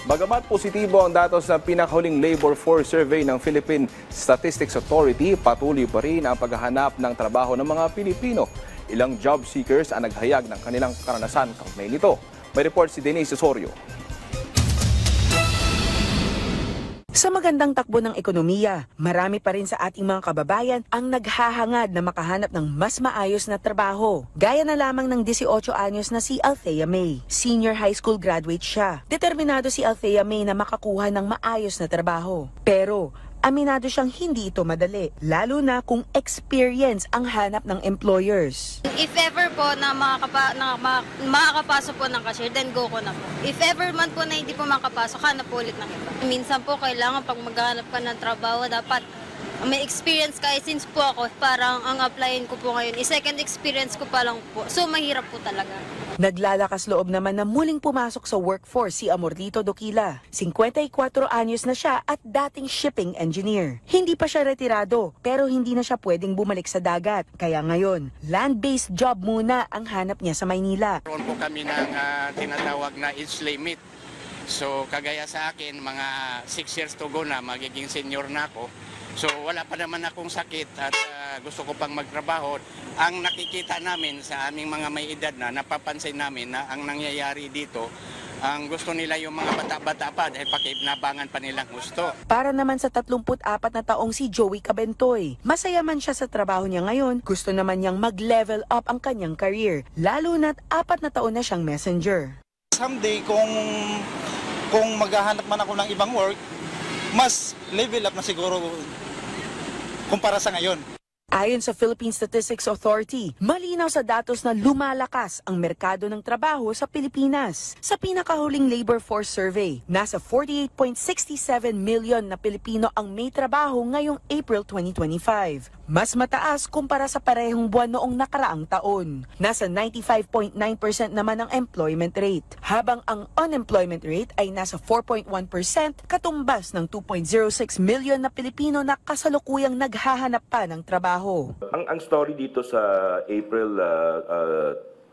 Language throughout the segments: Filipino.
Bagamat positibo ang datos ng pinakahuling labor force survey ng Philippine Statistics Authority, patuloy pa rin ang paghahanap ng trabaho ng mga Pilipino. Ilang job seekers ang naghayag ng kanilang karanasan kaugnay nito. May report si Denise Osorio. Sa magandang takbo ng ekonomiya, marami pa rin sa ating mga kababayan ang naghahangad na makahanap ng mas maayos na trabaho. Gaya na lamang ng 18 anyos na si Althea May. Senior high school graduate siya. Determinado si Althea May na makakuha ng maayos na trabaho. Pero aminado siyang hindi ito madali, lalo na kung experience ang hanap ng employers. If ever po na makakapasok po ng cashier, then go ko na po. If ever man po na hindi po makapasok, hanap po ulit ng iba. Minsan po kailangan pag maghanap ka ng trabaho, dapat may experience ka. Since po ako, parang ang applyin ko po ngayon, second experience ko pa lang po. So mahirap po talaga. Naglalakas loob naman na muling pumasok sa workforce si Amorlito Doquila. 54 anyos na siya at dating shipping engineer. Hindi pa siya retirado pero hindi na siya pwedeng bumalik sa dagat. Kaya ngayon, land-based job muna ang hanap niya sa Maynila. Meron po kami ng tinatawag na age limit. So kagaya sa akin, mga 6 years to go na, magiging senior na ako. So wala pa naman akong sakit at gusto ko pang magtrabaho. Ang nakikita namin sa aming mga may edad na, napapansin namin na ang nangyayari dito, ang gusto nila yung mga bata-bata pa dahil pakinabangan pa nilang gusto. Para naman sa 34 na taong si Joey Cabentoy, masaya man siya sa trabaho niya ngayon, gusto naman niyang mag-level up ang kanyang career, lalo na't 4 na taon na siyang messenger. Someday kung maghahanap man ako ng ibang work, mas level up na siguro kumpara sa ngayon. Ayon sa Philippine Statistics Authority, malinaw sa datos na lumalakas ang merkado ng trabaho sa Pilipinas. Sa pinakahuling labor force survey, nasa 48.67 million na Pilipino ang may trabaho ngayong April 2025. Mas mataas kumpara sa parehong buwan noong nakaraang taon. Nasa 95.9% naman ang employment rate, habang ang unemployment rate ay nasa 4.1%, katumbas ng 2.06 million na Pilipino na kasalukuyang naghahanap pa ng trabaho. Ang story dito sa April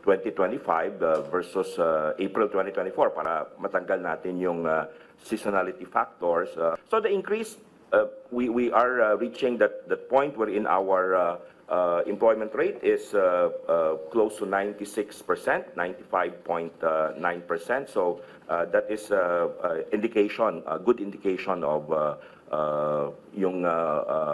2025 versus April 2024 para matanggal natin yung seasonality factors. So the increase, we are reaching that point wherein our employment rate is close to 96%, 95.9%. So that is indication, a good indication of yung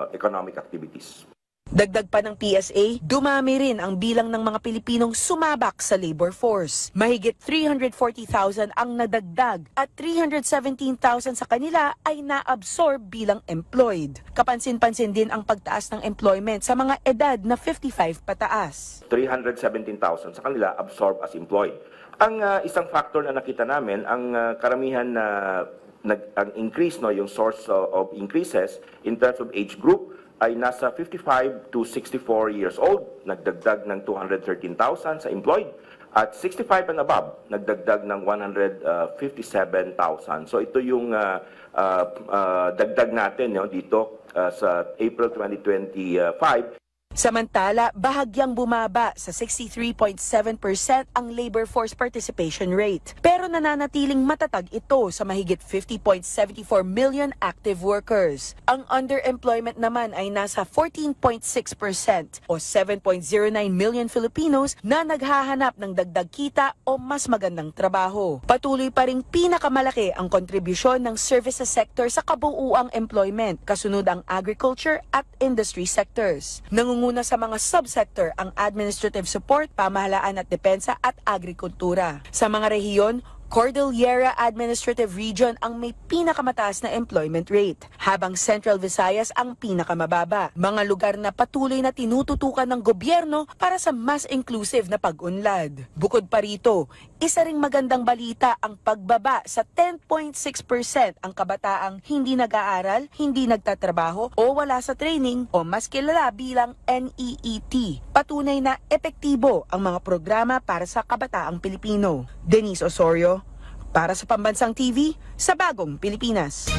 economic activities. Dagdag pa ng PSA, dumami rin ang bilang ng mga Pilipinong sumabak sa labor force. Mahigit 340,000 ang nadagdag at 317,000 sa kanila ay na-absorb bilang employed. Kapansin-pansin din ang pagtaas ng employment sa mga edad na 55 pataas. 317,000 sa kanila absorb as employed. Ang isang factor na nakita namin, ang karamihan na ang increase, yung source of increases in terms of age group, ay nasa 55 to 64 years old, nagdagdag ng 213,000 sa employed, at 65 and above, nagdagdag ng 157,000. So ito yung dagdag natin dito sa April 2025. Samantala, bahagyang bumaba sa 63.7% ang labor force participation rate. Pero nananatiling matatag ito sa mahigit 50.74 million active workers. Ang underemployment naman ay nasa 14.6% o 7.09 million Filipinos na naghahanap ng dagdag kita o mas magandang trabaho. Patuloy pa ring pinakamalaki ang kontribusyon ng services sector sa kabuuang employment, kasunod ang agriculture at industry sectors. Nangunguna sa mga subsector ang administrative support, pamahalaan at depensa at agrikultura. Sa mga rehiyon, Cordillera Administrative Region ang may pinakamataas na employment rate, habang Central Visayas ang pinakamababa. Mga lugar na patuloy na tinututukan ng gobyerno para sa mas inclusive na pag-unlad. Bukod pa rito, isa ring magandang balita ang pagbaba sa 10.6% ang kabataang hindi nag-aaral, hindi nagtatrabaho o wala sa training o mas kilala bilang NEET. Patunay na epektibo ang mga programa para sa kabataang Pilipino. Denise Osorio, para sa Pambansang TV, sa Bagong Pilipinas.